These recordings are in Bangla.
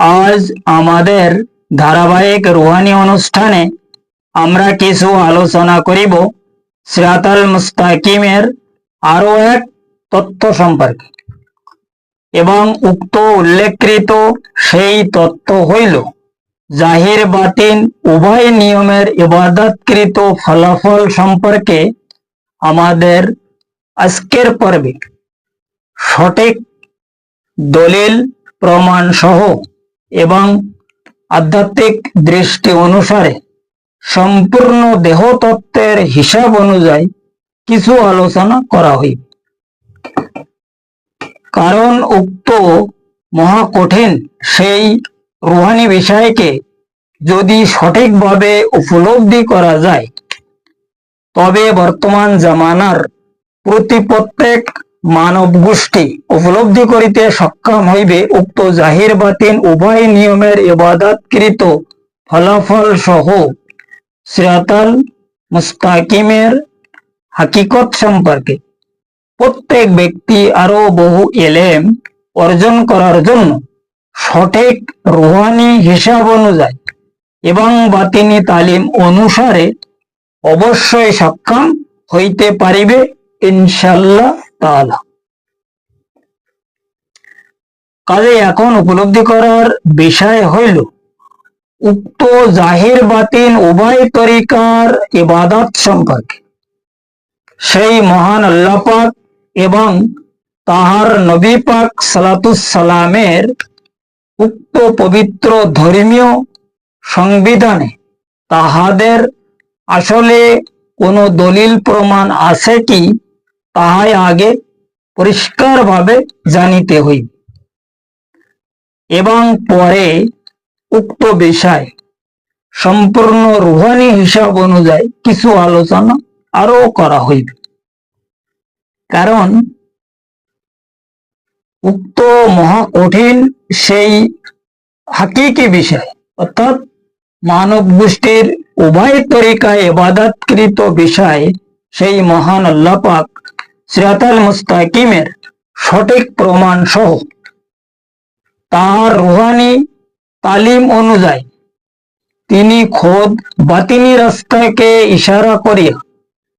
আজ আমাদের ধারাবাহিক রুহানি অনুষ্ঠানে আমরা কিছু আলোচনা করিব সিরাতাল মুস্তাকিমের আরো এক তথ্য সম্পর্কে, এবং উক্ত উল্লেখকৃত সেই তথ্য হইল জাহির বাতিন উভয় নিয়মের ইবাদতকৃত ফলাফল সম্পর্কে আমাদের আজকের পর্বে সঠিক দলিল প্রমাণ সহ এবং আধ্যাত্মিক দৃষ্টি অনুসারে সম্পূর্ণ দেহতত্ত্বের হিসাব অনুযায়ী কিছু আলোচনা করা হইবে। কারণ উক্ত মহা কঠিন সেই রুহানি বিষয়কে যদি সঠিকভাবে উপলব্ধি করা যায়, তবে বর্তমান জামানার প্রত্যেক মানব গোষ্ঠী উপলব্ধি করিতে সক্ষম হইবে উক্ত জাহির বাতিন উভয় নিয়মের ইবাদতকৃত ফলাফল সহ সিরাতাল মুস্তাকিমের হাকিকত সম্পর্কে। প্রত্যেক ব্যক্তি আরো বহু এলেম অর্জন করার জন্য সঠিক রুহানি হিসাব অনুযায়ী এবং বাতিনি তালিম অনুসারে অবশ্যই সক্ষম হইতে পারিবে ইনশাআল্লাহ তাআলা। কাজে এখন উপলব্ধি করার বিষয় হইল উক্ত জাহির বাতিন উভয় তরিকার ইবাদত সম্পর্কে সেই মহান আল্লাহ পাক এবং তাহার নবী পাক সালাতুস সালামের উক্ত পবিত্র ধর্মীয় সংবিধানে তাহাদের আসলে কোনো দলিল প্রমাণ আছে কি তাহাই আগে পরিষ্কারভাবে জানিতে হইবে, এবং পরে উক্ত বিষয় সম্পূর্ণ রুহানি হিসাব অনুযায়ী কিছু আলোচনা আরো করা হইবে। কারণ উক্ত মহা কঠিন সেই হাকিকি বিষয় অর্থাৎ মানব গোষ্ঠীর উভয় তরিকায় ইবাদতকৃত বিষয় সেই মহান আল্লাহ পাক সিরাতাল মুস্তাকিমের সঠিক প্রমাণ সহ তাহার রুহানি তালিম অনুযায়ী তিনি খোদ বাতিনি রাস্তাকে ইশারা করিয়া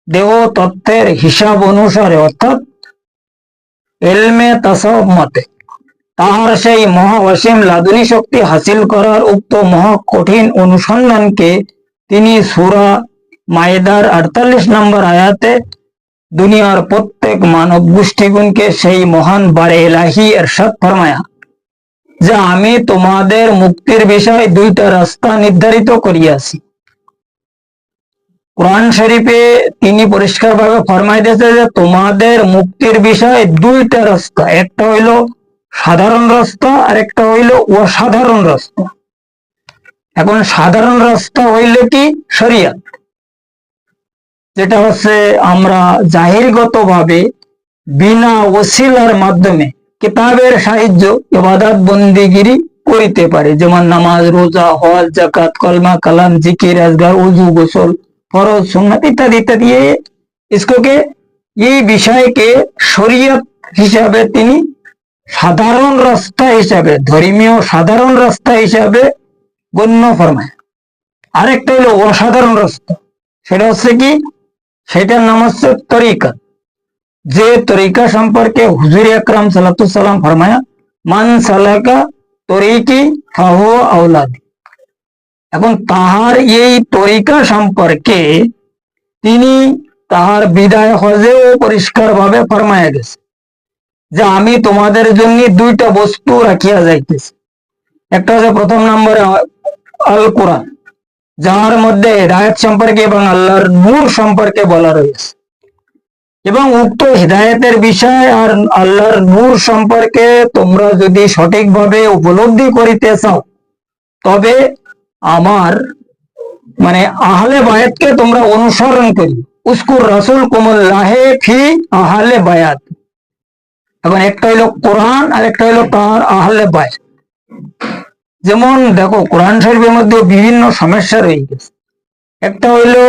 দেহ তত্ত্বের হিসাব অনুসারে অর্থাৎ ইলমে তাসাউফ মতে তাহার সেই মহা অসীম লাদুনী শক্তি হাসিল করার উক্ত মহা কঠিন অনুসন্ধানকে তিনি সূরা মায়েদার 48 নম্বর আয়াতে দুনিয়ার প্রত্যেক মানব গোষ্ঠীগণকে সেই মহান বারে ইলাহি ইরশাদ ফরমায়া যে আমি তোমাদের মুক্তির বিষয়ে দুইটা রাস্তা নির্ধারিত করিয়াছি। কোরআন শরীফে তিনি পরিষ্কারভাবে ফরমাই দিয়েছে যে তোমাদের মুক্তির বিষয়ে দুইটা রাস্তা, একটা হইল সাধারণ রাস্তা আর একটা হইল অসাধারণ রাস্তা। এখন সাধারণ রাস্তা হইলে কি শরিয়ত, যেটা হচ্ছে আমরা জাহিরগতভাবে বিনা ওসিলার মাধ্যমে কিতাবের সাহায্য ইবাদত বন্দিগিরি করিতে পারে, যেমন নামাজ, রোজা, হজ, যাকাত, কলমা, কালাম, জিকির, আজগার, ওযু, গোসল, ফরজ, সুন্নাত ইত্যাদি ইত্যাদি। इसके এই বিষয়কে শরীয়ত হিসাবে তিনি সাধারণ রাস্তা হিসাবে, ধর্মীয় সাধারণ রাস্তা হিসাবে গণ্য ফরমায়। আরেকটা হলো অসাধারণ রাস্তা, সেটা হচ্ছে কি, সেটার নাম হচ্ছে তরিকা। যে তরিকা সম্পর্কে হুজুর আকরাম সাল্লাল্লাহু আলাইহি সাল্লাম ফরমায়া মান সালাকা তরিকি ফাহুয়া আওলাদি। এখন তাহার এই তরিকা সম্পর্কে তিনি তাহার বিদায় হজেও পরিষ্কারভাবে ফরমায়া গেছে যে আমি তোমাদের জন্য দুইটা বস্তু রাখিয়া যাইতেছি। একটা হচ্ছে প্রথম নম্বরে আল কোরআন, যার মধ্যে হিদায়াত সম্পর্কে এবং আল্লাহর নূর সম্পর্কে বলা রয়েছে, এবং উক্ত হিদায়াতের বিষয় আর আল্লাহর নূর সম্পর্কে তোমরা যদি সঠিকভাবে উপলব্ধি করিতে চাও, তবে আমার মানে আহলে বায়াতকে তোমরা অনুসরণ করি। উস্কুর রাসূল কুমুল্লাহে ফি আহলে বায়াত। এখন একটা হইলো কোরআন আর একটা হইলো তার আহলে বায়াত। যেমন দেখো কোরআন শরীফের মধ্যে বিভিন্ন সমস্যা রয়ে গেছে। একটা হইলো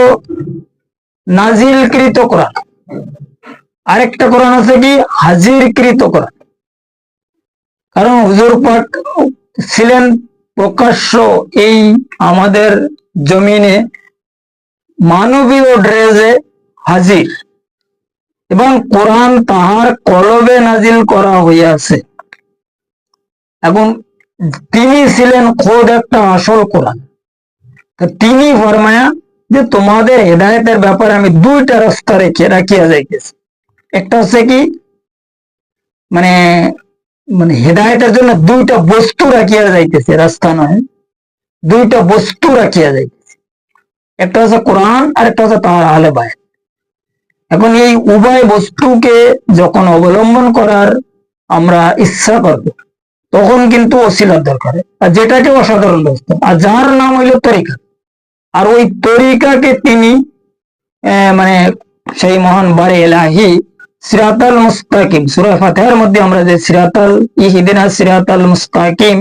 নাজিলকৃত কোরআন, আরেকটা কোরআন আছে কি হাজিরকৃত কোরআন। কারণ হুজুর পাক ছিলেন প্রকাশ্য এই আমাদের জমিনে মানবীয় ড্রেসে হাজির, এবং কোরআন তাহার কলবে নাজিল করা হইয়াছে। এখন তিনি ছিলেন খোদ একটা আসল কোরআন। তিনি ফরমায়া যে তোমাদের হেদায়েতের ব্যাপারে আমি দুইটা রাস্তা রাখিয়া যাইতেছি। একটা হচ্ছে কি, মানে মানে হেদায়েতের জন্য দুইটা বস্তু রাখিয়া যাইতেছে, রাস্তা নয়, দুইটা বস্তু রাখিয়া যাইতেছে। একটা হচ্ছে কোরআন আর একটা হচ্ছে তার আহলে বায়াত। এখন এই উভয় বস্তুকে যখন অবলম্বন করার আমরা ইচ্ছা করব, তখন কিন্তু ওসিলার দরকার, আর যেটাকে অসাধারণ ব্যস্ত, আর যার নাম হইল তরিকা। আর ওই তরিকাকে তিনি মানে সেই মহান বারে এলাহি সিরাতাল মুস্তাকিম, সূরা ফাতিহার মধ্যে আমরা যে সিরাতাল ইহদিনাস সিরাতাল মুস্তাকিম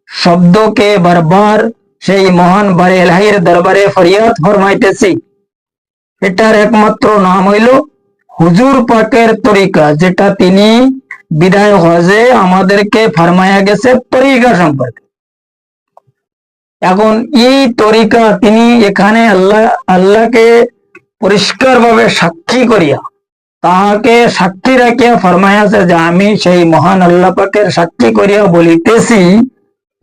শব্দকে বারবার সেই মহান বারে এলাহির দরবারে ফরিয়াদ ফরমাইতেছি, এটার একমাত্র নাম হইল হুজুর পাকের তরিকা, যেটা তিনি বিদায় হজে আমাদেরকে ফরমায়া গেছে তরিকা সম্পর্কে। এখন এই তরিকা তিনি এখানে আল্লাহকে পরিষ্কার ভাবে সাক্ষী করিয়া, তাহাকে সাক্ষী রাখিয়া ফরমাইয়াছে যে আমি সেই মহান আল্লাহ পাকের সাক্ষী করিয়া বলিতেছি,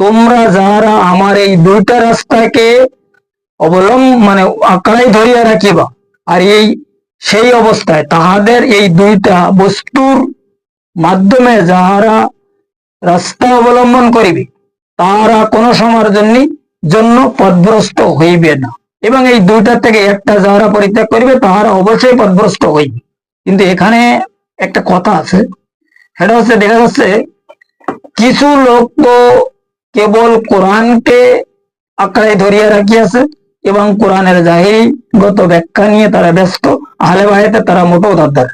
তোমরা যারা আমার এই দুইটা রাস্তাকে মানে আঁকড়াই ধরিয়া রাখিবা, আর এই সেই অবস্থায় তাহাদের এই দুইটা বস্তুর মাধ্যমে যাহারা রাস্তা অবলম্বন করিবে, তাহারা কোন সময়ের জন্য পথভ্রষ্ট হইবে না, এবং এই দুইটা থেকে একটা যাহারা পরিত্যাগ করিবে তাহারা অবশ্যই পথভ্রষ্ট হইবে। কিন্তু এখানে একটা কথা আছে, সেটা হচ্ছে দেখা যাচ্ছে কিছু লোক তো কেবল কোরআনকে আঁকড়াই ধরিয়া রাখিয়াছে এবং কোরআনের জাহিরিগত ব্যাখ্যা নিয়ে তারা ব্যস্ত, আহলে বায়াতে তারা মোটেও ধার।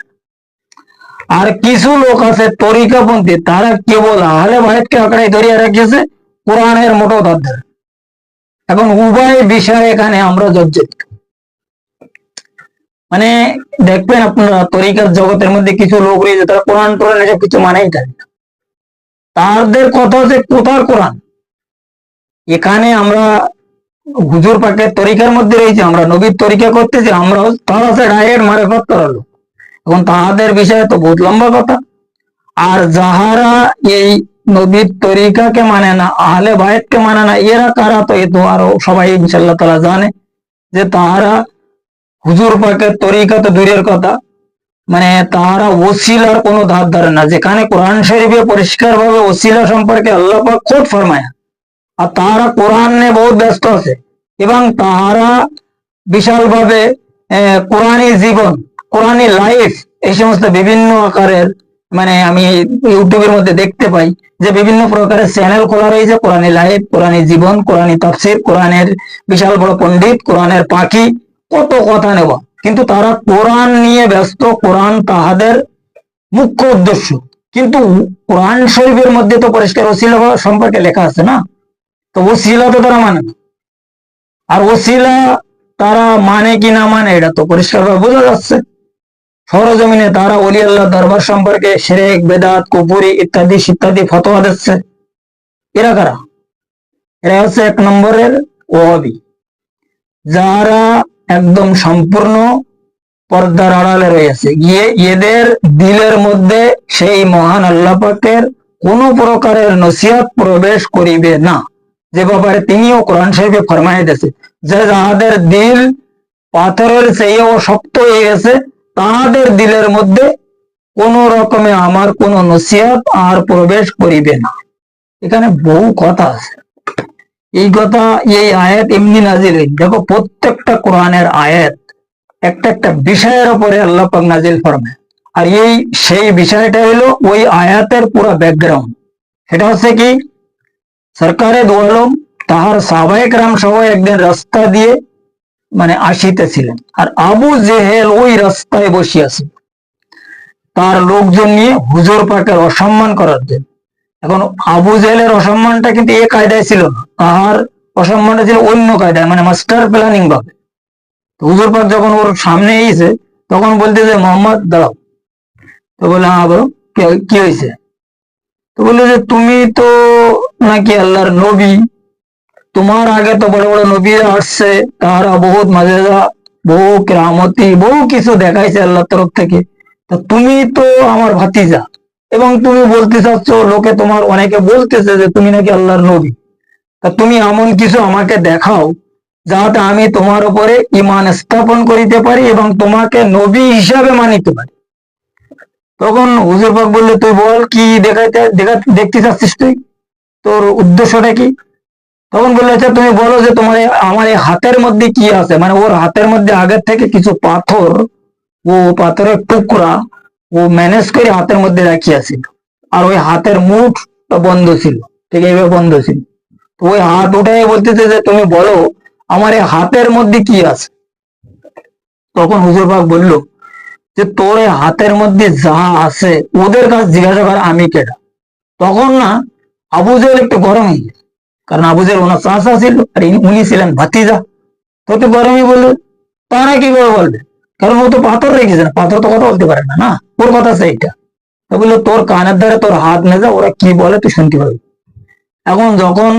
আর কিছু লোক আছে তরিকাপন্থী, তারা কেবল আহলে বায়াতকে আঁকড়াই ধরিয়া রাখিয়েছে, কোরআনের মোটেও ধার। এখন উভয় বিষয় এখানে আমরা জর্জরিত। মানে দেখবেন আপনারা তরিকার জগতের মধ্যে কিছু লোক রয়েছে, তারা কোরআন টোরআন এসব কিছু মানেই জানে না। তাদের কথা হচ্ছে কোথার কোরআন। এখানে আমরা হুজুর পাকের তরিকার মধ্যে রয়েছে, আমরা নবীর তরিকা করতেছি, আমরা তারা হচ্ছে ডাইরেক্ট মারেফত করা লোক। এখন তাহাদের বিষয়ে তো বহুত লম্বা কথা। আর যাহারা এই নবীর তরিকাকে মানে না, আহলে বায়াতকে মানে না, এরা কারা, তো এ তো আরো সবাই ইনশাআল্লাহ তাআলা জানে যে তাহারা হুজুর পাকের তরিকা তো দূরের কথা, মানে তাহারা ওসিলার কোনো ধার ধারে না, যেখানে কোরআন শরীফে পরিষ্কার ভাবে ওসিলা সম্পর্কে আল্লাহ পাক খোদ ফরমায়া, আর তাহারা কোরআন নিয়ে বহুত ব্যস্ত আছে, এবং তাহারা বিশাল ভাবে কোরআনী জীবন, কোরআনী লাইফ, এই সমস্ত বিভিন্ন আকারের, মানে আমি ইউটিউবের মধ্যে দেখতে পাই যে বিভিন্ন প্রকারের চ্যানেল খোলা রয়েছে, কোরআনী লাইফ, কোরআনী জীবন, কোরআনী তাফসীর, কোরআনের বিশাল বড় পণ্ডিত, কোরআনের পাখি, কত কথা নেওয়া, কিন্তু তারা কোরআন নিয়ে ব্যস্ত, কোরআন তাহাদের মুখ্য উদ্দেশ্য। কিন্তু কোরআন শরীফের মধ্যে তো পরিষ্কার ওসিলা সম্পর্কে লেখা আছে না, তো ওসিলা তো তারা মানে না। আর ওসিলা তারা মানে কি না মানে এটা তো পরিষ্কারভাবে বোঝা যাচ্ছে। সরজমিনে তারা ওলি আল্লাহ দরবার সম্পর্কে শিরক, বেদাত, কুফরি ইত্যাদি ইত্যাদি ফতোয়া দিচ্ছে। এরা কারা? এরা হচ্ছে এক নম্বরের ওয়াহাবি, যারা একদম সম্পূর্ণ পর্দার আড়ালে রয়েছে, এদের দিলের মধ্যে সেই মহান আল্লাহ পাকের কোন প্রকারের নসিহত প্রবেশ করিবে না, যে ব্যাপারে তিনিও কোরআন শরীফে ফরমায় দিয়েছে যে যাহাদের দিল পাথরের চেয়েও শক্ত হয়ে গেছে, তাহাদের দিলের মধ্যে কোন রকমে আমার কোন নসিহত আর প্রবেশ করিবে না। এখানে বহু কথা আছে। এই কথা, এই আয়াত এমনি নাজিল হয়নি। দেখো প্রত্যেকটা কোরআনের আয়াত একটা একটা বিষয়ের উপরে আল্লাহ পাক নাজিল ফরমায়, আর এই সেই বিষয়টা হলো ওই আয়াতের পুরো ব্যাকগ্রাউন্ড। সেটা হচ্ছে কি, সরকারে দো আলম তাহার সাহাবায়ে কেরাম সহ একদিন রাস্তা দিয়ে মানে আসিতেছিলেন, আর আবু জেহেল ওই রাস্তায় বসিয়াছে তার লোকজন নিয়ে হুজুর পাকের অসম্মান করার জন্য। এখন আবু জেহেলের অসম্মানটা কিন্তু এ কায়দায় ছিল না, তাহার অসম্মানটা ছিল অন্য কায়দায়, মানে মাস্টার প্ল্যানিং ভাবে। হুজুর পাক যখন ওর সামনে এসে তখন বলতে যে মোহাম্মদ দাঁড়াও, তো বলে হ্যাঁ বলো কি হয়েছে, তো বললো যে তুমি তো নাকি আল্লাহর নবী, তোমার আগে তো বড় বড় নবী আসছে, তারা বহুত মাজেজা, বহু কেরামতি, বহু কিছু দেখাইছে আল্লাহর তরফ থেকে। তা তুমি তো আমার ভাতিজা, এবং তুমি বলতে চাচ্ছ, লোকে তোমার অনেকে বলতেছে যে তুমি নাকি আল্লাহর নবী। তা তুমি এমন কিছু আমাকে দেখাও যাতে আমি তোমার উপরে ঈমান স্থাপন করিতে পারি এবং তোমাকে নবী হিসাবে মানিতে পারি। তখন হুজুর পাক বললে, তুই বল কি দেখতে চাচ্ছিস, তুই তোর উদ্দেশ্যটা কি? তখন বললে, আচ্ছা তুমি বলো যে তোমার আমার এই হাতের মধ্যে কি আছে। মানে ওর হাতের মধ্যে আগের থেকে কিছু পাথর, ও পাথরের টুকরা ও ম্যানেজ করে হাতের মধ্যে রাখিয়াছিল, আর ওই হাতের মুঠ বন্ধ ছিল, ঠিক এইভাবে বন্ধ ছিল। তো ওই হাত উঠাই বলতেছে যে তুমি বলো আমার এই হাতের মধ্যে কি আছে। তখন হুজুর পাক বলল যে তোর এই হাতের মধ্যে যা আছে ওদের কাছে জিজ্ঞাসা কর, আমি কেটা। তখন না আবু জেহেল একটু গরম হয়ে গেছে, কারণ আবু জেহেল ওনার চাচা ছিল আর উনি ছিলেন ভাতিজা। তো তো গরমই বললো, তারা কি করে বলবে, কারণ ও তো পাথর রেখেছে না, পাথর তো কথা বলতে পারে না, না ওর কথা সেইটা। তো বললো তোর কানের ধারে তোর হাত নেজা, ওরা কি বলে তুই শুনতে পারবি। এখন যখন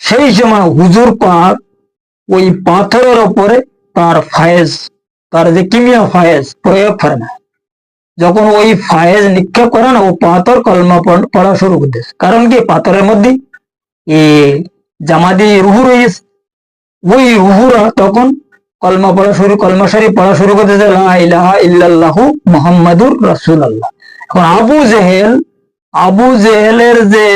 সেই সময় হুজুর পাক ওই পাথরের ওপরে তার ফায়েজ, তার যে কিমিয়া ফায়েজ প্রয়োগ করে না, যখন ওই ফায়েজ নিক্ষেপ করে না, ও পাথর কলমা পড়া শুরু করতেছে। কারণ কি, পাথরের মধ্যে এ জামাদি রুহু রয়েছে, ওই রুহুরা তখন কলমা শরীফ পড়া শুরু করতেছে, লা ইলাহা ইল্লাল্লাহু মুহাম্মাদুর রাসূলুল্লাহ। এখন আবু জেহেলের যে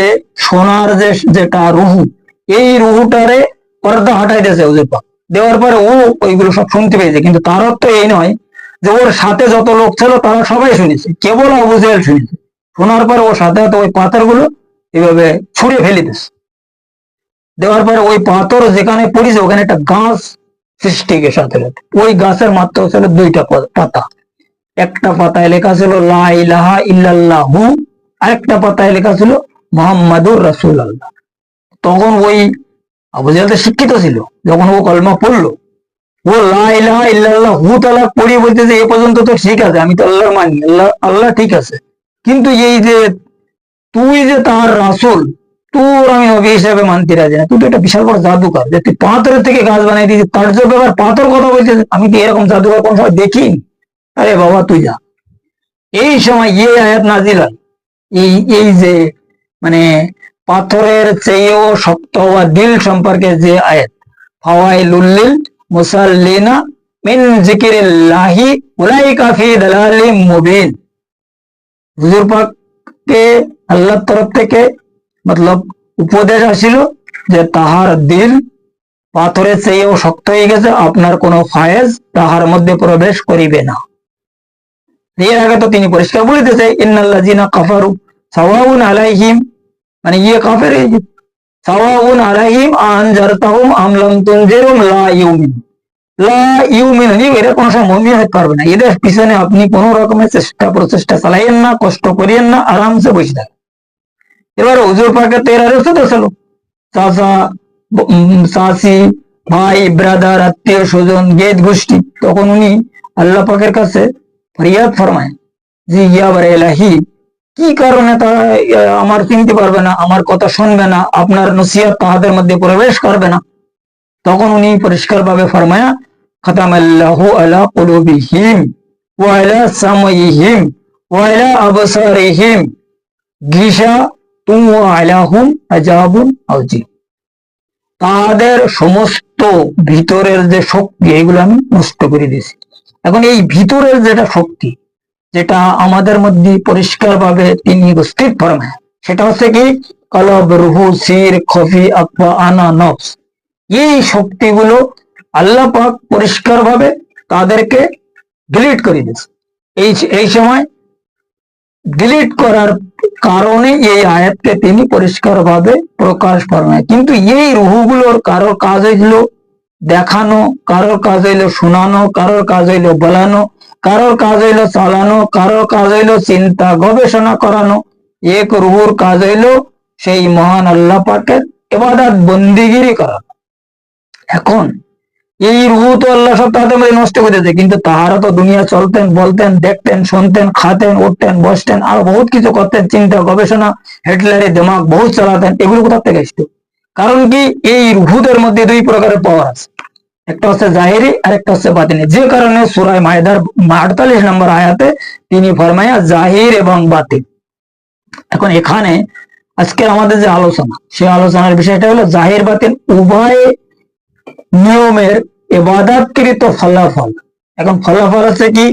সোনার যেটা রুহু, এই রুহুটারে পর্দা হাঁটাই দিয়েছে হুজুর পাক, দেওয়ার পরে ও ওইগুলো সব শুনতে পেয়েছে। কিন্তু তার অর্থ এই নয় যে ওর সাথে যত লোক ছিল তারা সবাই শুনেছে, কেবল আবু জেহেল শুনেছে। শোনার পরে ওর সাথে ওই পাথরগুলো এইভাবে ছুঁড়ে ফেলে দিচ্ছে। দেওয়ার পরে ওই পাথর যেখানে পড়েছে ওখানে একটা গাছ সৃষ্টি সাথে সাথে। ওই গাছের মাত্র ছিল 2টা পাতা। একটা পাতায় লেখা ছিল লা ইলাহা ইল্লাল্লাহু, আরেকটা পাতায় লেখা ছিল মুহাম্মাদুর রাসূলুল্লাহ। তখন ওই আবু জাহেল তো শিক্ষিত ছিল, যখন ও কলমা পড়লো, ও লা ইলাহা ইল্লাল্লাহু তাআলা পড়িয়ে বলতেছে, এ পর্যন্ত তো ঠিক আছে, আমি তো আল্লাহর মানি, আল্লাহ আল্লাহ ঠিক আছে, কিন্তু এই যে তুই যে তার রাসূল, তোর আমি নবী হিসাবে মানতে রাজি না। তুই তো একটা বিশাল বড় জাদুকর, যে তুই পাথরের থেকে গাছ বানাই দিয়েছিস, তার যে ব্যাপার পাথর কথা বলছিস, আমি কি এরকম জাদুকর কোন সময় দেখি? আরে বাবা তুই যা। এই সময় আয়াত নাজিল হয়, এই এই যে মানে পাথরের চেয়েও শক্ত হওয়া দিল সম্পর্কে যে আয়াত, ফাওয়াইলুল লিল মুসাল্লিনা মিন যিকরিল্লাহি উলাইকা ফি দালালিম মুবিন। হুজুর পাককে আল্লাহর তরফ থেকে মতলব উপদেশ আসিল যে তাহার দিল পাথরের চেয়েও শক্ত হয়ে গেছে, আপনার কোনো ফায়েজ তাহার মধ্যে প্রবেশ করিবে না। এর আগে তো তিনি পরিষ্কার বলিতেছে, ইন্নাল্লাযিনা কাফারু সাওয়াউন আলাইহিম, মানে কাফের, সাওয়াউন আলাইহিম আনজারতাহুম আম লাম তুনজিরহুম লা ইউমিন, লা ইউমিন, এরা কোনো সময় মুমিন হতে পারবে না। এদের পিছনে আপনি কোনো রকমের প্রচেষ্টা চালাইয়েন না, কষ্ট করিয়েন না, আরামসে বসে থাকেন। এবার হুজুর পাকের তো এরা রসদ ছিল, চাচা, চাচি, ভাই, ব্রাদার, আত্মীয় স্বজন, গেদ গোষ্ঠী। তখন উনি আল্লাহ পাকের কাছে ফরিয়াদ ফরমায় যে ইয়াবার এলাহি, কি কারণে তারা আমার চিনতে পারবে না, আমার কথা শুনবে না, আপনার নসিহত তাহাদের মধ্যে প্রবেশ করবে না। তখন উনি পরিষ্কার ভাবে ফরমায়া, খাতামাল্লাহু আলা কুলুবিহিম ওয়া আলা সামাইহিম ওয়া আলা আবসারিহিম গিশা তুমু আলাহুম আজাবুন আযীম। তাদের সমস্ত ভিতরের যে শক্তি, এগুলো আমি নষ্ট করে দিয়েছি। এখন এই ভিতরের যেটা শক্তি, যেটা আমাদের মধ্যে পরিষ্কার ভাবে তিনি উপস্থিত ফরমায়, সেটা হচ্ছে কি, কলব, রুহু, সির, খফি, আকফা, আনা, নফস। এই শক্তিগুলো আল্লাহ পাক পরিষ্কার ভাবে তাদেরকে ডিলিট করে দিয়েছে। এই সময় ডিলিট করার কারণে এই আয়াতকে তিনি পরিষ্কার ভাবে প্রকাশ ফরমায়। কিন্তু এই রুহুগুলোর কারোর কাজ হইল দেখানো, কারোর কাজ হইল শোনানো, কারোর কাজ হইল বলানো, কারোর কাজ হইল চালানো, কারোর কাজ হইল চিন্তা গবেষণা করানো। এক রুহুর কাজ হইল সেই মহান আল্লাহ পাকের ইবাদত বন্দিগিরি করানো। এখন এই রুহু তো আল্লাহ সব তাদের মধ্যে নষ্ট করে দিয়েছে, কিন্তু তাহারা তো দুনিয়া চলতেন, বলতেন, দেখতেন, শুনতেন, খাতেন, উঠতেন, বসতেন, আরো বহুত কিছু করতেন, চিন্তা গবেষণা, হিটলারের দিমাগ বহুত চালাতেন। এগুলো কোথা থেকে আসতো? কারণ কি, এই রুহুদের মধ্যে দুই প্রকারের পাওয়ার আছে, একটা হচ্ছে জাহেরি আর একটা হচ্ছে বাতিনি। যে কারণে সূরা মায়েদার 48 নম্বর আয়াতে তিনি ফরমায়া জাহির এবং বাতিন। এখন এখানে আজকের আমাদের যে আলোচনা, সেই আলোচনার বিষয়টা হলো জাহির বাতিন উভয় নিয়মের ইবাদতকৃত ফলাফল। এখন ফলাফল আছে কি,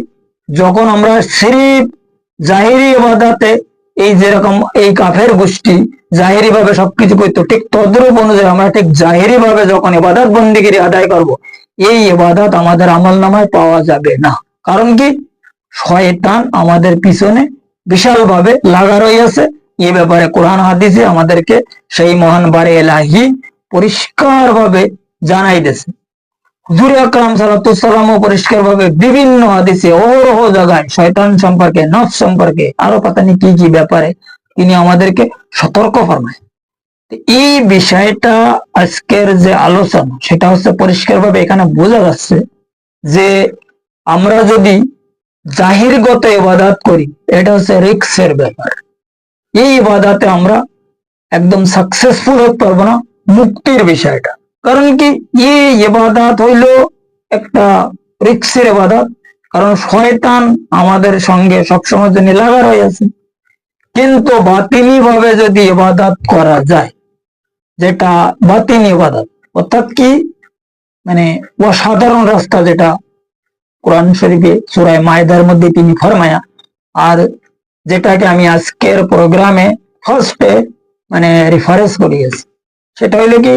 যখন আমরা সিরিফ জাহিরি ইবাদতে, এই যেরকম এই কাফের গোষ্ঠী জাহিরি ভাবে সবকিছু করতো, ঠিক তদ্রূপ অনুযায়ী আমরা ঠিক জাহিরি ভাবে যখন ইবাদত বন্দিগিরি আদায় করব, এই ইবাদত আমাদের আমল নামায় পাওয়া যাবে না। কারণ কি, শয়তান আমাদের পিছনে বিশাল ভাবে লাগা রয়েছে। এ ব্যাপারে কোরআন হাদিসে আমাদেরকে সেই মহান বারে এলাহি পরিষ্কার ভাবে জানাই দিয়েছে। হুজুর আকরাম সাল্লাল্লাহু আলাইহি ওয়াসাল্লাম পরিষ্কার ভাবে বিভিন্ন হাদিসে অহরহ জায়গায় শয়তান সম্পর্কে, নফস সম্পর্কে, আরো পাতা নেই কি কি ব্যাপারে তিনি আমাদেরকে সতর্ক ফরমায়। এই বিষয়টা আজকের যে আলোচনা, সেটা হচ্ছে পরিষ্কার ভাবে এখানে বোঝা যাচ্ছে যে আমরা যদি জাহিরগত ইবাদত করি, এটা হচ্ছে রিস্কের ব্যাপার। এই ইবাদতে আমরা একদম সাকসেসফুল হতে পারবো না, মুক্তির বিষয়টা। কারণ কি, এই ইবাদত হইল একটা রিস্কের ইবাদত, কারণ শয়তান আমাদের সঙ্গে সবসময় জন্য লাগা রয়েছে। কিন্তু বাতিনি ভাবে যদি ইবাদত করা যায়, যেটা বাতিনি ইবাদত, অর্থাৎ কি, মানে অসাধারণ রাস্তা, যেটা কোরআন শরীফে সূরা মায়েদার মধ্যে তিনি ফরমায়া, আর যেটাকে আমি আজকের প্রোগ্রামে ফার্স্টে মানে রেফারেন্স করিয়েছি, সেটা হইল কি,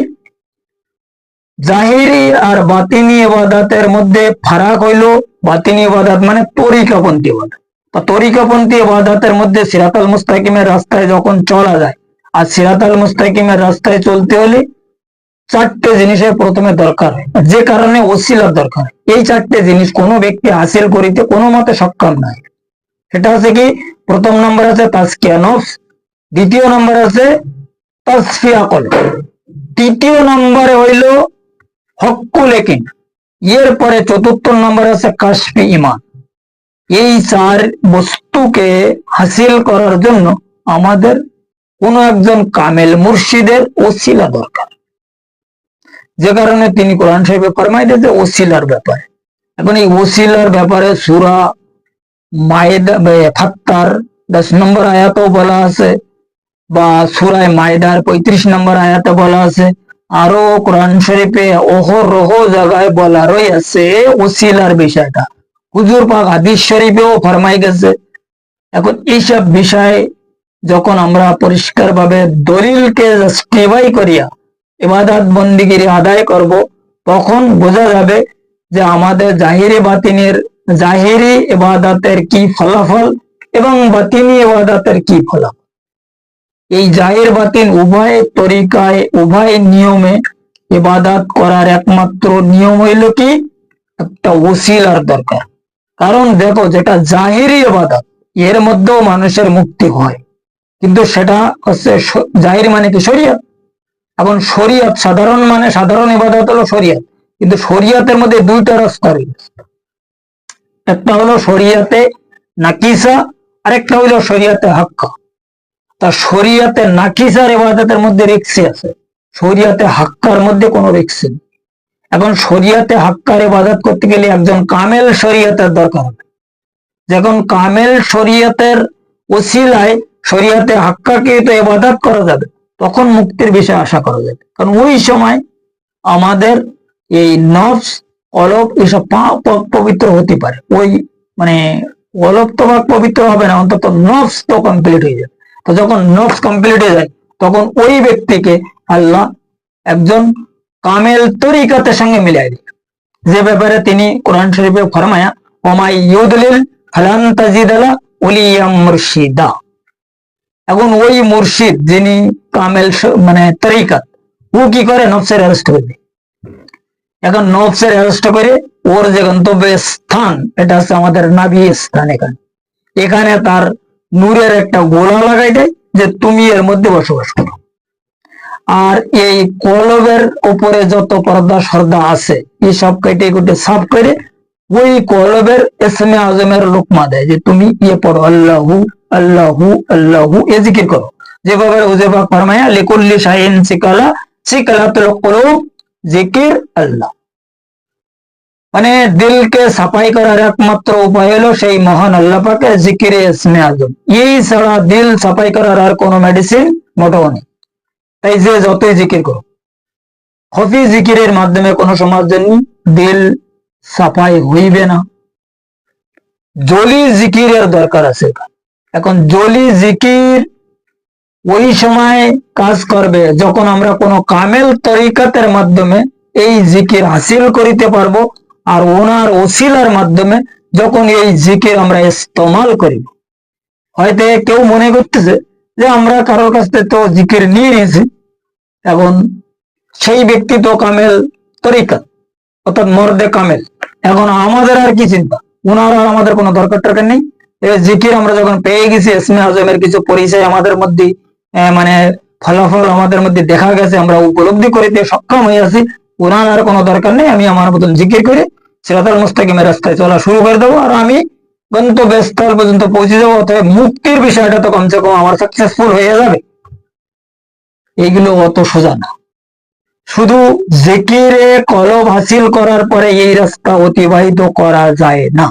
জাহিরি আর বাতিনি ইবাদতের মধ্যে ফারাক হইল, বাতিনি ইবাদত মানে তরিকাপন্থী ইবাদত, বা তরিকাপন্থী ইবাদতের মধ্যে সিরাতাল মুস্তাকিমের রাস্তায় যখন চলা যায়, আর সিরাতাল মুস্তাকিমের রাস্তায় চলতে হলে চারটে জিনিসের প্রথমে দরকার হয়, যে কারণে ওসিলার দরকার। এই চারটে জিনিস কোনো ব্যক্তি হাসিল করিতে কোনো মতে সক্ষম নয়। সেটা হচ্ছে কি, প্রথম নম্বর আছে তাজকিয়া নফস, দ্বিতীয় নম্বর আছে তাসফিয়া কলব, তৃতীয় নম্বরে হইল হক্কুল ইয়াকিন, এর পরে চতুর্থ নম্বর আছে কাশফি ঈমান। এই চার বস্তুকে হাসিল করার জন্য আমাদের কোন একজন কামেল মুর্শিদের ওসিলা দরকার, যে কারণে তিনি কোরআন শরীফে ফরমাই দিয়েছে ওসিলার ব্যাপারে। এখন এই ওসিলার ব্যাপারে সূরা মায়েদা ফাত্তার 10 নম্বর আয়াতেও বলা আছে, বা সূরা মায়েদার 35 নম্বর আয়াতে বলা আছে, আরো কোরআন শরীফে অহরহ জায়গায় বলা রয়েছে ওসিলার বিষয়টা। হুজুর পাক হাদিস শরীফেও ফরমাই গেছে। এখন এইসব বিষয় যখন আমরা পরিষ্কার ভাবে দলিলকে জাস্টিফাই করিয়া ইবাদত বন্দিগিরি আদায় করব, তখন বোঝা যাবে যে আমাদের জাহিরি বাতিনের, জাহিরি ইবাদতের কি ফলাফল এবং বাতিনি ইবাদতের কি ফলাফল। এই জাহির বাতিন উভয় তরিকায়, উভয় নিয়মে ইবাদত করার একমাত্র নিয়ম হইল কি, একটা ওসিলার দরকার। কারণ দেখো, যেটা জাহিরি ইবাদত, এর মধ্যেও মানুষের মুক্তি হয়, কিন্তু সেটা হচ্ছে জাহির মানে কি, শরিয়ত। এখন শরিয়ত সাধারণ মানে সাধারণ ইবাদত হলো শরিয়ত, কিন্তু শরিয়তের মধ্যে দুইটা রাস্তা রয়েছে, একটা হলো শরিয়তে নাকিসা, আরেকটা হইলো শরিয়তে হাক্কা। তা শরিয়তে নাকিসার ইবাদতের মধ্যে রিস্ক আছে, শরিয়তে হাক্কার মধ্যে কোনো রিস্ক নেই। এখন শরিয়তে হাক্কার ইবাদত করতে গেলে একজন কামেল শরিয়তের দরকার হবে। যখন কামেল শরিয়তের ওসিলায় শরিয়তে হাক্কাকে তো ইবাদত করা যাবে, তখন মুক্তির বিষয় আশা করা যাবে। কারণ ওই সময় আমাদের এই নফস, কলব এসব পবিত্র হতে পারে। ওই মানে কলব তো পবিত্র হবে না, অন্তত নফস তো কমপ্লিট হয়ে যাবে। তো যখন নফস কমপ্লিট হয়ে যায়, তখন ওই ব্যক্তিকে আল্লাহ একজন কামেল তরিকাতের সঙ্গে মিলাই দেয়, যে ব্যাপারে তিনি কোরআন শরীফে ফরমায়া, ওমাই ইউদলিল ফালান তাজিদ লা ওলিয়া মুরশিদা। এখন ওই মুর্শিদ যিনি কামেল মানে তরিকাত, ও কি করে, নফসের অ্যারেস্ট করে দেয়। এখন নফসের অ্যারেস্ট করে ওর যে গন্তব্য স্থান, এটা হচ্ছে আমাদের নাভি স্থান। এখানে তার নূরের একটা গোলা লাগাই দেয় যে তুমি এর মধ্যে বসবাস করো। আর এই কলবের উপরে যত পর্দা সর্দা আছে এই সব কেটে কুটে সাফ করে ওই কলবের ইসমে আজমের লোকমা দেয় যে তুমি ইয়ে পড়ো আল্লাহু আল্লাহু আল্লাহু এ জিকির করো, যেভাবে হুজুর ফরমায়া লিকুল্লি শাইইন সিকালা সিকালাতুল কুলুব জিকির আল্লাহ। মানে দিলকে সাফাই করার একমাত্র উপায় হলো সেই মহান আল্লাহ পাকের জিকিরে ইসমে আজম। এই ছাড়া দিল সাফাই করার আর কোনো মেডিসিন মোটেও নেই। তাই যে যতই জিকির করো, খফি জিকিরের মাধ্যমে কোনো সময়ের জন্য দিল সাফাই হইবে না। জলি জিকিরের দরকার আছে। এখন জলি জিকির ওই সময় কাজ করবে যখন আমরা কোনো কামেল তরিকাতের মাধ্যমে এই জিকির হাসিল করিতে পারবো, আর ওনার ওসিলার মাধ্যমে যখন এই জিকির আমরা ইস্তেমাল করিব। হয়তো কেউ মনে করতেছে যে আমরা কারোর কাছ থেকে তো জিকির নিয়ে নিয়েছি, এখন সেই ব্যক্তি তো কামেল তরিকা অর্থাৎ মর্দে কামেল, এখন আমাদের আর কি চিন্তা, ওনার আর আমাদের কোনো দরকার টরকার নেই। জিকির আমরা যখন পেয়ে গেছি, ইসমে আজমের কিছু পরিচয় আমাদের মধ্যে মানে ফলাফল আমাদের মধ্যে দেখা গেছে, আমরা উপলব্ধি করিতে সক্ষম হয়ে আছি, ওনার আর কোনো দরকার নেই। আমি আমার মতন জিকির করে সিরাতাল মুস্তাকিমের রাস্তায় চলা শুরু করে দেবো, আর আমি গন্তব্যস্থল পর্যন্ত পৌঁছে যাবো। অথবা মুক্তির বিষয়টা তো কমসে কম আমার সাকসেসফুল হয়ে যাবে। এইগুলো অত সোজা না। শুধু জিকিরে কলব হাসিল করার পরে এই রাস্তা অতিবাহিত করা যায় না।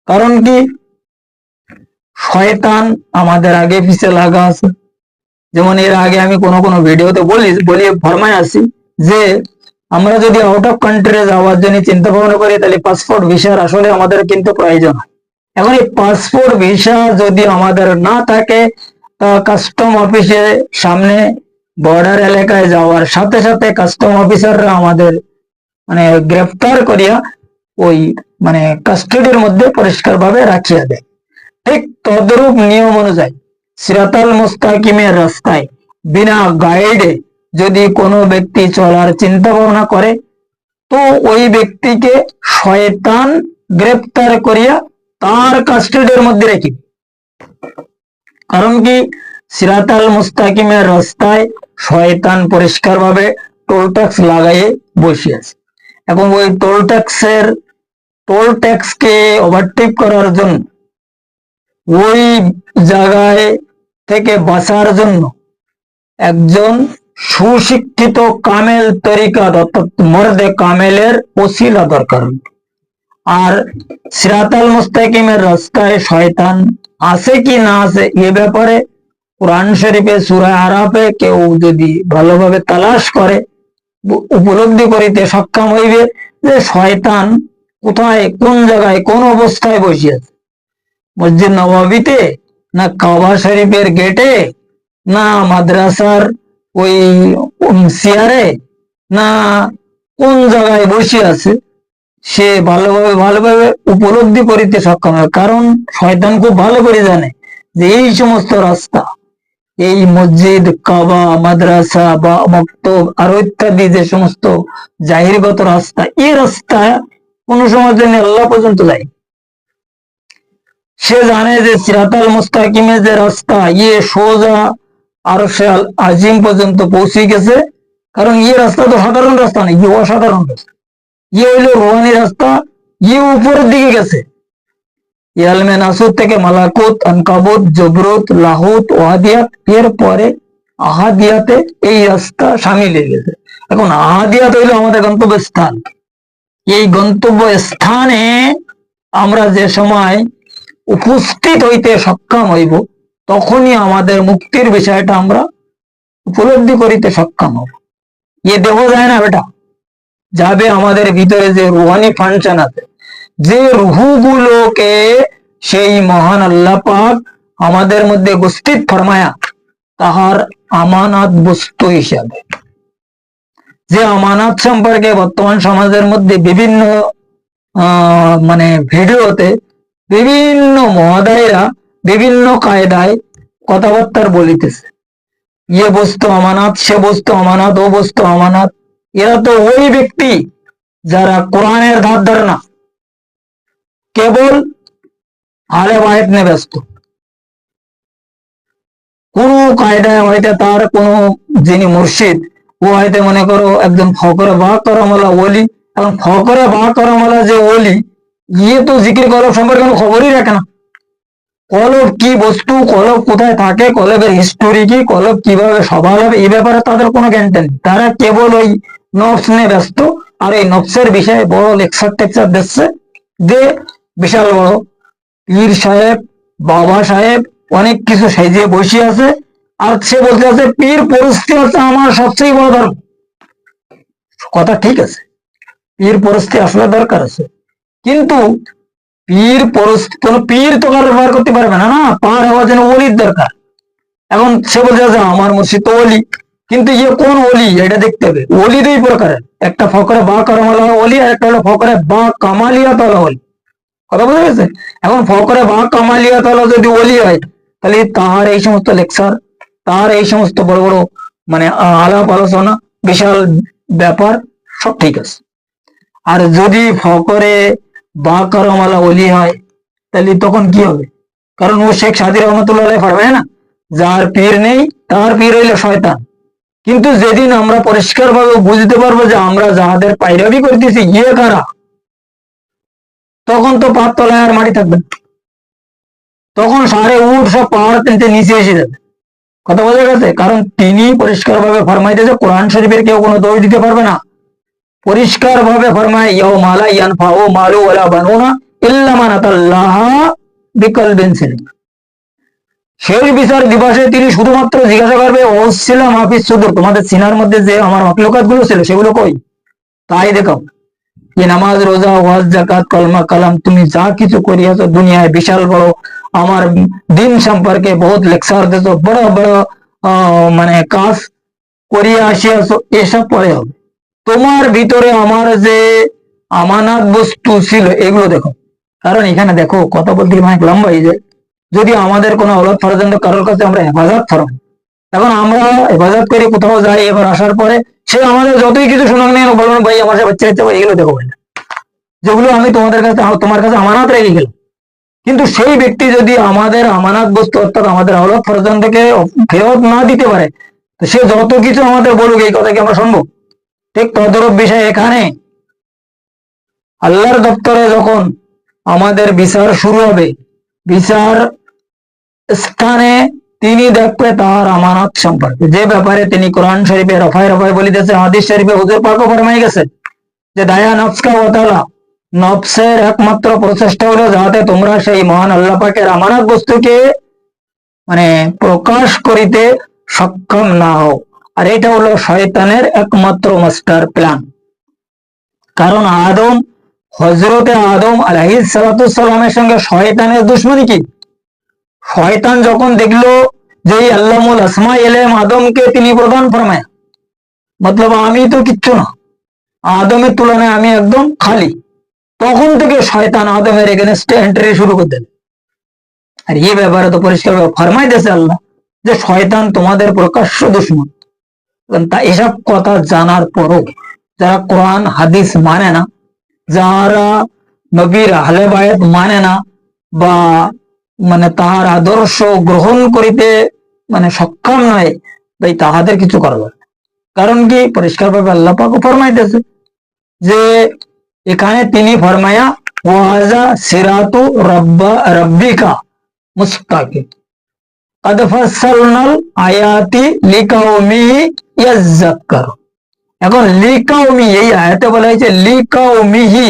কারণ কি, শয়তান আমাদের আগে পিছে লাগা আছে। যেমন এর আগে আমি কোনো ভিডিওতে বলি ফরমায় আছি যে আমরা যদি আউট অফ কান্ট্রি যাওয়ার জন্য চিন্তা ভাবনা করি, তাহলে পাসপোর্ট ভিসার আসলে আমাদের কিন্তু প্রয়োজন হয়। এখন এই পাসপোর্ট ভিসা যদি আমাদের না থাকে, কাস্টম অফিসে সামনে বর্ডার এলাকায় যাওয়ার সাথে সাথে কাস্টম অফিসাররা আমাদের মানে গ্রেফতার করিয়া ওই মানে কাস্টডির মধ্যে পরিষ্কার ভাবে রাখিয়া দেয়। ঠিক তদ্রূপ নিয়ম অনুযায়ী সিরাতাল মুস্তাকিমের রাস্তায় বিনা গাইডে যদি কোনো ব্যক্তি চলার চিন্তা ভাবনা করে, তো ওই ব্যক্তিকে শয়তান গ্রেফতার করিয়া তার কাস্টডির মধ্যে রেখে। কারণ কি, সিরাতাল মুস্তাকিমের রাস্তায় শয়তান পরিষ্কার ভাবে টোল ট্যাক্স লাগাইয়ে বসে আছে। এখন ওই টোল ট্যাক্সকে ওভারটেক করার জন্য, ওই জায়গায় থেকে বাঁচার জন্য একজন সুশিক্ষিত কামেল তরিকাত অর্থাৎ মর্দে কামেলের ওসিলা দরকার। আর সিরাতাল মুস্তাকিমের রাস্তায় শয়তান আছে কি না আছে এ ব্যাপারে কোরআন শরীফে সূরা আরাফে কেউ যদি ভালোভাবে তালাশ করে, উপলব্ধি করিতে সক্ষম হইবে যে শয়তান কোথায়, কোন জায়গায়, কোন অবস্থায় বসে আছে। মসজিদ নববীতে, না কাবা শরীফের গেটে, না মাদ্রাসার ওই চেয়ারে, না কোন জায়গায় বসে আছে, সে ভালোভাবে উপলব্ধি করিতে সক্ষম হয়। কারণ শয়তান খুব ভালো করে জানে যে এই সমস্ত রাস্তা, এই মসজিদ, কাবা, মাদ্রাসা বা মক্তব আরো ইত্যাদি যে সমস্ত জাহিরগত রাস্তা, এই রাস্তা কোন সময়ের জন্য আল্লাহ পর্যন্ত যায়। সে জানে যে সিরাতাল মুস্তাকিমের যে রাস্তা ইয়ে সোজা আরশে আজিম পর্যন্ত পৌঁছে গেছে। কারণ ইয়ে রাস্তা তো সাধারণ রাস্তা নেই, ইয়ে অসাধারণ রাস্তা, ইয়ে হইলো রুহানি রাস্তা, ইয়ে উপরের দিকে গেছে। ইয়ালমে নাসুর থেকে মালাকুত, আনকাবুত, জবরুত, লাহুত, ওয়াহাদিয়াত, এর পরে আহাদিয়াতে এই রাস্তা সামিল হয়ে গেছে। এখন আহাদিয়াত হইলো আমাদের গন্তব্য স্থান। এই গন্তব্য স্থানে আমরা যে সময় উপস্থিত হইতে সক্ষম হইব, তখনই আমাদের মুক্তির বিষয়টা আমরা উপলব্ধি করিতে সক্ষম হব। এ দেহ যায় না বেটা, যাবে আমাদের ভিতরে যে রুহানি ফাংশন আছে, যে রুহগুলোকে সেই মহান আল্লাহ পাক আমাদের মধ্যে উপস্থিত ফরমায়া তাহার আমানত বস্তু হিসাবে। যে আমানত সম্পর্কে বর্তমান সমাজের মধ্যে বিভিন্ন মানে ভিডিওতে বিভিন্ন মহোদয়রা বিভিন্ন কায়দায় কথাবার্তার বলিতেছে, ইয়ে বস্তু আমানত, সে বস্তু আমানত, ও বস্তু আমানত। এরা তো ওই ব্যক্তি যারা কোরআনের ধার ধার না, কেবল আলে বাহেত নিয়ে ব্যস্ত। কোনো কায়দায় হয়তো তার কোনো যিনি মুর্শিদ, ও হয়তো মনে করো একজন ফকরে বা করমলা ওলি। এখন ফকরে বা করমলা যে ওলি, ইয়ে তো জিকির কলব সম্পর্কে কোনো খবরই রাখে না। কলব কি বস্তু, কলব কোথায় থাকে, কলবের হিস্টোরি কি, কলব কিভাবে সবার হবে, এই ব্যাপারে তাদের কোনো জ্ঞান নেই। তারা কেবল ওই নফস নিয়ে ব্যস্ত। আর এই নফসের বিষয়ে বড় লেকচার টেকচার দিচ্ছে, যে বিশাল বড় পীর সাহেব, বাবা সাহেব অনেক কিছু সেজিয়ে বসে আছে। আর সে বলতে আছে পীর পরিস্থিতি হচ্ছে আমার সবচেয়ে বড় ধর্ম। কথা ঠিক আছে, পীর পরিস্থিতি আসলে দরকার আছে, কিন্তু পীর পরিস্থিতি কোন পীর তো কারো ব্যবহার করতে পারবে না, না পার হওয়ার জন্য ওলির দরকার। এখন সে বলতে আছে আমার মুর্শিদ তো ওলি, কিন্তু ইয়ে কোন ওলি এটা দেখতে হবে। ওলি দুই প্রকারের, একটা ফকরে বা করমালা ওলি, আর একটা হলো ফকরে বা কামালিয়া তলা ওলি। কথা বোঝা গেছে? এখন ফকরে বা কামালিয়া তলা যদি ওলি হয়, তাহলে তার এই সমস্ত লেকচার, তার এই সমস্ত বড় বড় মানে আলাপ আলোচনা, বিশাল ব্যাপার, সব ঠিক আছে। আর যদি ফকরে বা করমালা ওলি হয়, তাহলে তখন কি হবে? কারণ ও শেখ সাদি রহমতুল্লাহ পারবে না, যার পীর নেই তার পীর হইল শয়তান। কিন্তু যেদিন আমরা পরিষ্কার ভাবে বুঝতে পারবো যে আমরা যাহাদের পাইরাবি করতেছি ইয়ে কারা, তখন তো পাঁচ তলায় আর মাটি থাকবে না। তখন সারে উঠ সব পাহাড় তিনটে নিচে এসে যাবে। কথা বোঝা গেছে? কারণ তিনি পরিষ্কার ভাবে ফরমাইতেছে, কোরআন শরীফের কেউ কোনো দোষ দিতে পারবে না। পরিষ্কার ভাবে ফরমায় ইয়াউমালা ইয়ানফাউ মালু ওয়ালা বানুনা ইল্লা মান আতাল্লাহ বিকলবিন সালিম। শেষ বিচার দিবসে তিনি শুধুমাত্র জিজ্ঞাসা করবে ওয়াসিলা মাফিস সুদূর, তোমাদের সিনার মধ্যে যে আমার মাখলুকাত গুলো ছিল সেগুলো কই, তাই দেখাও। যে নামাজ, রোজা, ওয়াজ, যাকাত, কলমা, কালাম, তুমি যা কিছু করিয়াছো দুনিয়ায় বিশাল বড় আমার দিন সম্পর্কে বহুত লেকচার দিছো, বড় বড় মানে কাজ করিয়া আসিয়াছো, এসব পরে হবে। তোমার ভিতরে আমার যে আমানত বস্তু ছিল এগুলো দেখো। কারণ এখানে দেখো কথা বলতে গেলে অনেক লম্বা হয়ে যায়। যদি আমাদের কোনো আওলাদ ফরজন্দ কারোর কাছে আমরা হেফাজত ফরমাই, এখন আমরা হেফাজত করে কোথাও যাই, এবার আসার পরে সে আমাদের যতই কিছু শোনাক নেই বলবেন ভাই আমার সাথে বাচ্চা বাচ্চা এগুলো দেখো ভাই না, যেগুলো আমি তোমাদের কাছে তোমার কাছে আমানত রেখে গেলাম। কিন্তু সেই ব্যক্তি যদি আমাদের আমানত বস্তু অর্থাৎ আমাদের আওলাদ ফরজন্দ থেকে ফেরত না দিতে পারে, তো সে যত কিছু আমাদের বলুক এই কথা কি আমরা শুনবো? ঠিক তদরূপ বিষয় এখানে আল্লাহর দপ্তরে যখন আমাদের বিচার শুরু হবে, বিচার স্থানে তিনি দেখবে তার আমানত সম্পর্কে, যে ব্যাপারে তিনি কোরআন শরীফে রফায় রফায় বলিতেছে, হাদিস শরীফে হুজুর পাকও ফরমাই গেছে যে দায়া নফসকা ওয়াতালা, নফসের একমাত্র প্রচেষ্টা হলো যাতে তোমরা সেই মহান আল্লাহ পাকের আমানত বস্তুকে মানে প্রকাশ করিতে সক্ষম না হও। আর এটা হলো শয়তানের একমাত্র মাস্টার প্ল্যান। কারণ আদম, হজরতে আদম আলাইহিস সালামের সঙ্গে শয়তানের দুশ্মনী কি? শয়তান যখন দেখলো যে আল্লামুল আসমা ইলাইহিম আদমকে তিনি প্রদান ফরমায়, মতলব আমি তো কিচ্ছু না, আদমের তুলনায় আমি একদম খালি, তখন থেকে শয়তান আদমের এগেনস্টে এন্ট্রি শুরু করে দেন। আর এই ব্যাপারে তো পরিষ্কার ফরমাই দিয়েছে আল্লাহ যে শয়তান তোমাদের প্রকাশ্য দুশ্মন। তা এসব কথা জানার পরও যারা কোরআন হাদিস মানে না, যারা নবীর আহলে বায়াত মানে না, বা মানে তাহার আদর্শ গ্রহণ করিতে মানে সক্ষম নয়, ভাই তাহাদের কিছু করা যাবে। কারণ কি পরিষ্কার ভাবে আল্লাহ পাক ফরমাইতেছে যে এখানে তিনি ফরমায়া ওয়াজা সিরাতু রব্বিকা মুস্তাকিম কদ ফাসসালনাল আয়াতি লিকাউমি ইয়াযাক্কারুন। এখন লিকাউমি এই আয়াতে বলা হয়েছে লিকাউমিহি,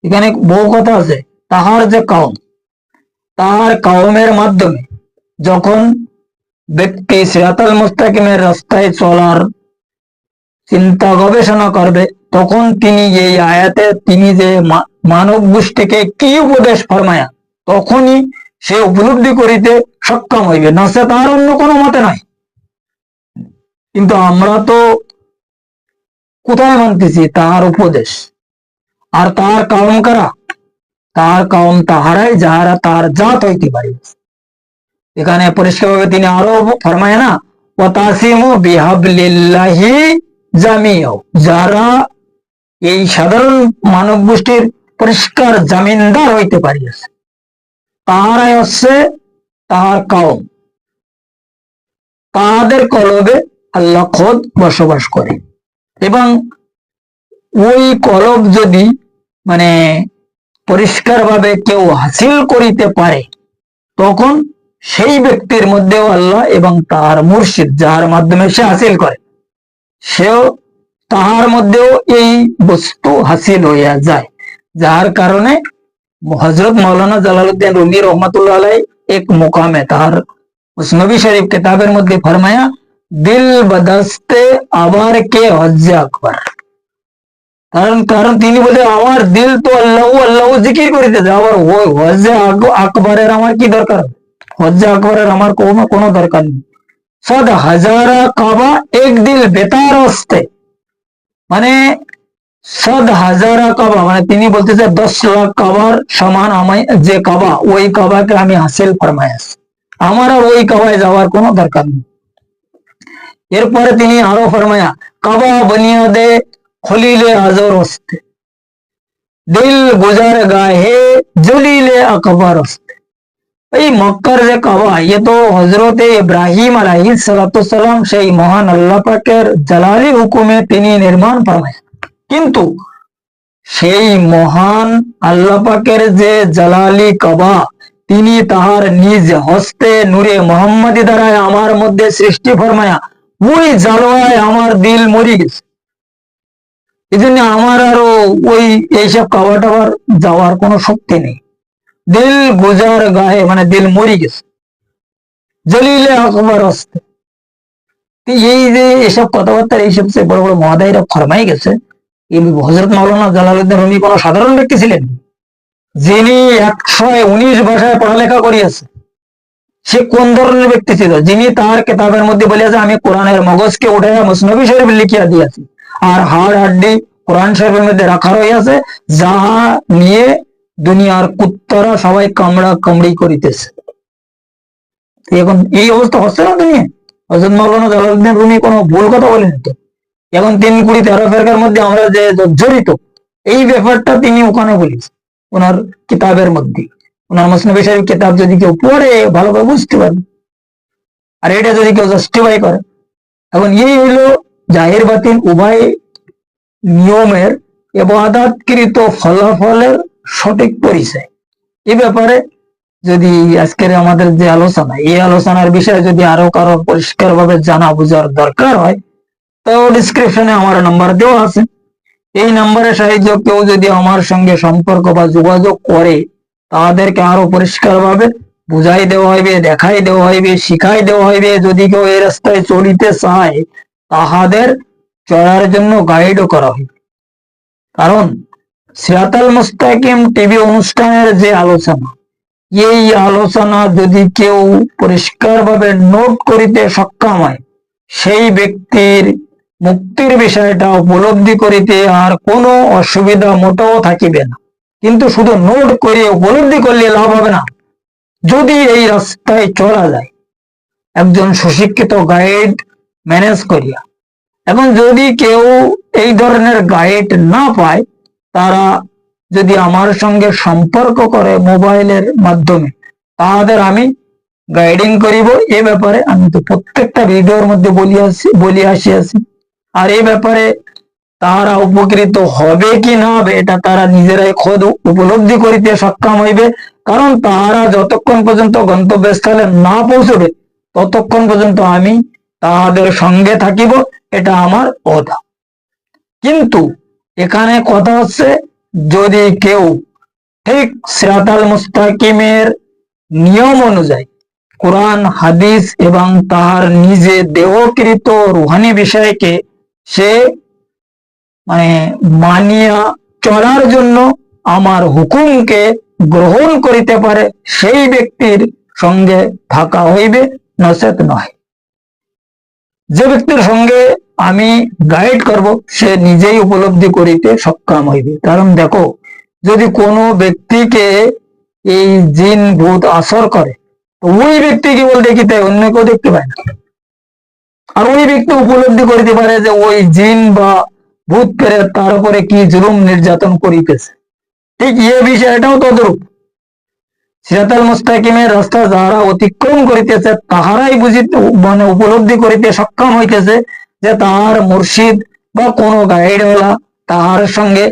এখানে বহু কথা আছে। তাহার যে কাউম, তাহার কাউমের মাধ্যমে যখন ব্যক্তি সিরাতাল মুস্তাকিমের রাস্তায় চলার চিন্তা গবেষণা করবে, তখন তিনি এই আয়াতে তিনি যে মানব গোষ্ঠীকে কি উপদেশ ফরমায়া, তখনই সে উপলব্ধি করিতে সক্ষম হইবে, না সে তার অন্য কোনো মতে নয়। কিন্তু আমরা তো কোথায় মানতেছি তার উপদেশ। আর তার কাউম কারা? তার কাউম তাহারাই যাহারা তার জাত হইতে পারে। এখানে পরিষ্কারভাবে তিনি আরো ফরমায় না ওয়াতাসিমু বিহাবলিল্লাহি জামিউ, যারা এই সাধারণ মানব গোষ্ঠীর পরিষ্কার জামিনদার হইতে পারিয়াছে, তাহারাই হচ্ছে তাহার কাউম। তাদের কলবে আল্লাহ খোদ বসবাস করে। এবং ওই কলব যদি মানে পরিষ্কারভাবে কেউ হাসিল করিতে পারে, তখন সেই ব্যক্তির মধ্যেও আল্লাহ এবং তার মুর্শিদ যার মাধ্যমে সে হাসিল করে, সেও তাহার মধ্যেও এই বস্তু হাসিল হইয়া যায়। যার কারণে হযরত মাওলানা জালালউদ্দিন রুমি রহমাতুল্লাহ আলাইহি এক মুকামে তার মুসনবী শরীফ কিতাবের মধ্যে ফরমায়া, দিল বদস্তে আবার কে হজ্জে আকবর। কারণ তিনি বলে আমার দিল তো আল্লাহ আল্লাহ জিকির করিতেছে, আবার ওই হজ্জে আকবরের আমার কি দরকার? হজ্জে আকবরের আমার কোনো দরকার নেই। সদ হাজারা কাবা এক দিল বেতার হস্তে, মানে সদ হাজারা কাবা মানে তিনি বলতেছে 10 লাখ কাবার সমান আমি যে কাবা, ওই কাবাকে আমি হাসিল ফরমায়াস, আমার আর ওই কাবায় যাওয়ার কোনো দরকার নেই। এরপরে তিনি আরো ফরমায়া, কাবা বুনিয়াদে খলিলে আজর হস্তে, দিল গুজার গাহে জলিলে আকবর হস্তে। এই মক্কার যে কাবা, ইয়ে তো হজরতে ইব্রাহিম আলাইহিস সালাম সেই মহান আল্লাহ পাকের জালালি হুকুমে তিনি নির্মাণ ফরমায়া। কিন্তু সেই মহান আল্লাহ পাকের যে জালালি কাবা, তিনি তাহার নিজ হস্তে নূরে মোহাম্মদী দ্বারায় আমার মধ্যে সৃষ্টি ফরমায়া, ওই জালওয়ায় আমার দিল মরি গেছে। এই জন্য আমার আরো ওই এইসব কাবা টাবার যাওয়ার কোনো শক্তি নেই। দিল গুজার গায়ে মানে দিল মরি গেছে, জলিলে আকবর হস্তে। এই যে এসব কথাবার্তা এইসব যে বড় বড় মহাদাইরা ফরমাই গেছে, হযরত মাওলানা জালালউদ্দিন রুমি কোনো সাধারণ ব্যক্তি ছিলেন, যিনি 119 ভাষায় পড়ালেখা করিয়াছে। সে কোন ধরনের ব্যক্তি ছিল? যিনি তার কিতাবের মধ্যে বলিয়াছে, আমি কোরআনের মগজকে উঠাইয়া মুসনবী শরীফ লিখিয়া দিয়াছি, আর হাড় হাড্ডি কোরআন শরীফের মধ্যে রাখা রইয়াছে, যাহা নিয়ে দুনিয়ার কুত্তারা সবাই কামড়া কামড়ি করিতেছে। এখন এই অবস্থা হচ্ছে না দুনিয়া। হযরত মাওলানা জালালউদ্দিন রুমি কোনো ভুল কথা বলেনি তো। এখন 3-20-13 ফেরকার মধ্যে আমরা যে জড়িত, এই ব্যাপারটা তিনি ওখানে বলেছেন ওনার কিতাবের মধ্যে। ওনার মুসনবী শরীফ কিতাব যদি কেউ পড়ে ভালোভাবে বুঝতে পারবে, আর এটা যদি কেউ জাস্টিফাই করে। এখন এই হইল জাহির বাতিন উভয় নিয়মের ইবাদতকৃত ফলাফলের সঠিক পরিচয়। এই ব্যাপারে যদি আজকের আমাদের যে আলোচনা, এই আলোচনার বিষয়ে যদি আরো কারো পরিষ্কার ভাবে জানা বোঝার দরকার হয়, তো ডিসক্রিপশনে আমার নাম্বার দেওয়া আছে। এই নাম্বারের সাহায্যে কেউ যদি আমার সঙ্গে সম্পর্ক বা যোগাযোগ করে, তাদেরকে আরো পরিষ্কার ভাবে বুঝাই দেওয়া হইবে, দেখাই দেওয়া হইবে, শিখাই দেওয়া হইবে। যদি কেউ এই রাস্তায় চলিতে চায়, তাহাদের চলার জন্য গাইডও করা হইবে। কারণ সিরাতাল মুস্তাকিম টিভি অনুষ্ঠানের যে আলোচনা, এই আলোচনা যদি কেউ পরিষ্কার ভাবে নোট করিতে সক্ষম হয়, সেই ব্যক্তির মুক্তির বিষয়টা উপলব্ধি করিতে আর কোনো অসুবিধা মোটেও থাকিবে না। কিন্তু শুধু নোট করে উপলব্ধি করলে লাভ হবে না। যদি এই রাস্তায় চলা যায় একজন সুশিক্ষিত গাইড ম্যানেজ করিয়া, এবং যদি কেউ এই ধরনের গাইড না পায়, তারা যদি আমার সঙ্গে সম্পর্ক করে মোবাইলের মাধ্যমে, তাদের আমি গাইডিং করিব। এ ব্যাপারে আমি তো প্রত্যেকটা ভিডিওর মধ্যে বলি আসিয়াছি। আর এই ব্যাপারে তারা উপকৃত হবে কি না হবে, এটা তারা নিজেরাই খোদ উপলব্ধি করিতে সক্ষম হইবে। কারণ তারা যতক্ষণ পর্যন্ত গন্তব্যস্থলে না পৌঁছবে, ততক্ষণ পর্যন্ত আমি তাদের সঙ্গে থাকিব, এটা আমার কথা। কিন্তু এখানে কথা হচ্ছে, যদি কেউ ঠিক সিরাতাল মুস্তাকিমের নিয়ম অনুযায়ী কোরআন হাদিস এবং তাহার নিজে দেহকৃত রুহানি বিষয়কে সে মানিয়া চলার জন্য আমার হুকুমকে গ্রহণ করিতে পারে, সেই ব্যক্তির সঙ্গে থাকা হইবে, নচেত নয়। যে ব্যক্তির সঙ্গে আমি গাইড করব, সে নিজেই উপলব্ধি করিতে সক্ষম হইবে। কারণ দেখো, যদি কোনো ব্যক্তিকে এই জিন ভূত আসর করে, ওই ব্যক্তি কেবল দেখিতে, অন্য কেউ দেখতে পায় না। আর ওই ব্যক্তি উপলব্ধি করিতে পারে যে ওই জিন বা ভূত পেরে তার উপরে কি জুলুম নির্যাতন করিতেছে। ঠিক এ বিষয়টাও তদ্রূপ। সিরাতাল মুস্তাকিমের রাস্তা যারা অতিক্রম করিতেছে তাহারাই মানে উপলব্ধি করিতে সক্ষম হইতেছে যে তাহার মুর্শিদ বা কোনো গাইডওয়ালা তাহার সঙ্গে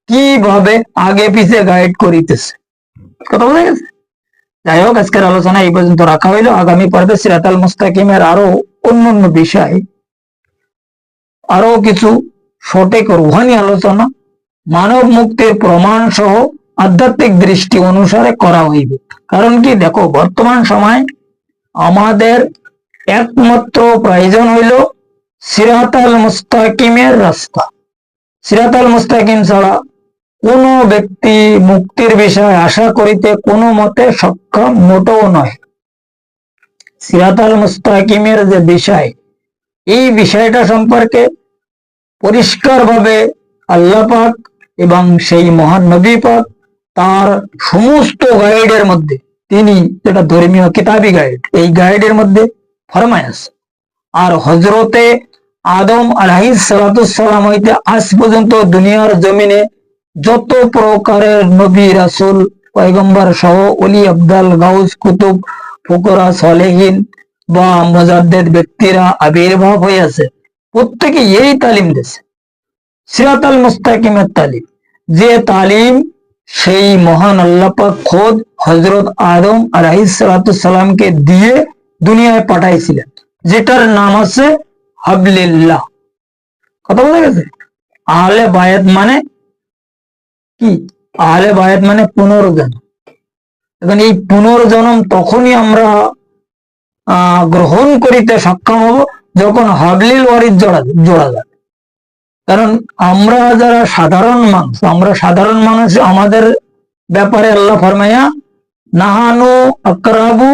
কিভাবে আগে পিছে গাইড করিতেছে। কথা বোঝা গেছে? যাই হোক, আজকের আলোচনা এই পর্যন্ত রাখা হইল। আগামী পর্বে সিরাতাল মুস্তাকিমের আরো অন্যান্য বিষয়, আরো কিছু সঠিক রুহানি আলোচনা মানব মুক্তির প্রমাণ সহ আধ্যাত্মিক দৃষ্টি অনুসারে করা হইবে। কারণ কি, দেখো, বর্তমান সময় আমাদের একমাত্র প্রয়োজন হইল সিরাতাল মুস্তাকিমের রাস্তা। সিরাতাল মুস্তাকিম ছাড়া কোন ব্যক্তি মুক্তির বিষয়ে আশা করিতে কোনো মতে সক্ষম মোটেও নয়। সিরাতাল মুস্তাকিমের যে বিষয়, এই বিষয়টা সম্পর্কে পরিষ্কারভাবে আল্লাহ পাক এবং সেই মহান নবী পাক তার সমস্ত গাইডের মধ্যে, তিনি যেটা ধর্মীয় কিতাবি গাইড, এই গাইডের মধ্যে ফরমায় আছে। আর হজরতে আদম আলাইহিস সালাম হইতে আজ পর্যন্ত দুনিয়ার জমিনে যত প্রকারের নবী রাসূল পয়গম্বর সহ ওলি আবদাল গাউস কুতুব ফুকরা সালেহিন বা মুজাদ্দিদ ব্যক্তিরা আবির্ভাব হয়েছে, প্রত্যেকে এই তালিম দিয়েছে, সিরাতাল মুস্তাকিমের তালিম। যে তালিম সেই মহান আল্লাহ পাক খোদ হযরত আদম আলাইহিস সালামকে দিয়ে দুনিয়ায় পাঠাইছিলেন, যেটার নাম আছে হাবলিল্লাহ। কথা বলা গেছে? আহলে বায়াত মানে কি? আহলে বায়াত মানে পুনর্জন্ম। এখন এই পুনর্জন্ম তখনই আমরা গ্রহণ করিতে সক্ষম হব যখন হাবলিল ওয়ারিদ জোড়া যাবে। কারণ আমরা যারা সাধারণ মানুষ, আমাদের ব্যাপারে আল্লাহ ফরমায়া নাহানু আকরাবু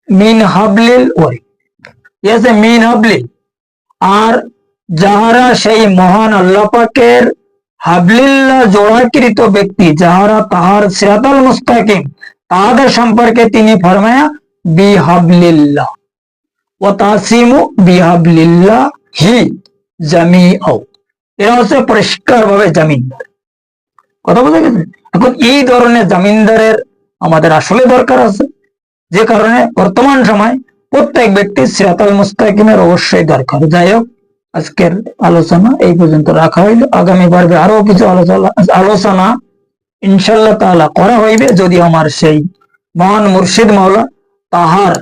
মিন হাবলিল ওয়ারিদ, এসে মিন হাবলিল। আর যাহারা সেই মহান আল্লাহ পাকের হাবলিল্লাহ জোড়াকৃত ব্যক্তি, যাহারা তাহার সিরাতাল মুস্তাকিম, তাদের সম্পর্কে তিনি ফরমায়া বিহাবলিল্লাহ ওয়া তাসিমু বিহাবলিল্লাহ হি জামিআ। এরা হচ্ছে পরিষ্কার ভাবে জামিনদার। কথা বোঝা গেছে? এখন এই ধরনের জামিনদারের আমাদের আসলে দরকার আছে, যে কারণে বর্তমান সময় প্রত্যেক ব্যক্তি সিরাতাল মুস্তাকিমের অবশ্যই দরকার। যাই হোক, আজকের আলোচনা এই পর্যন্ত রাখা হইল। আগামী পর্বে আরো কিছু আলোচনা ইনশাআল্লাহ তাআলা করা হইবে, যদি আমার সেই মহান মুর্শিদ মাওলা তাহার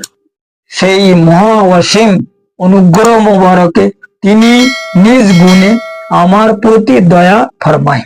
সেই মহাওয়াসিম অনুগ্রহ মুবারকে তিনি নিজ গুণে আমার প্রতি দয়া ফরমায়।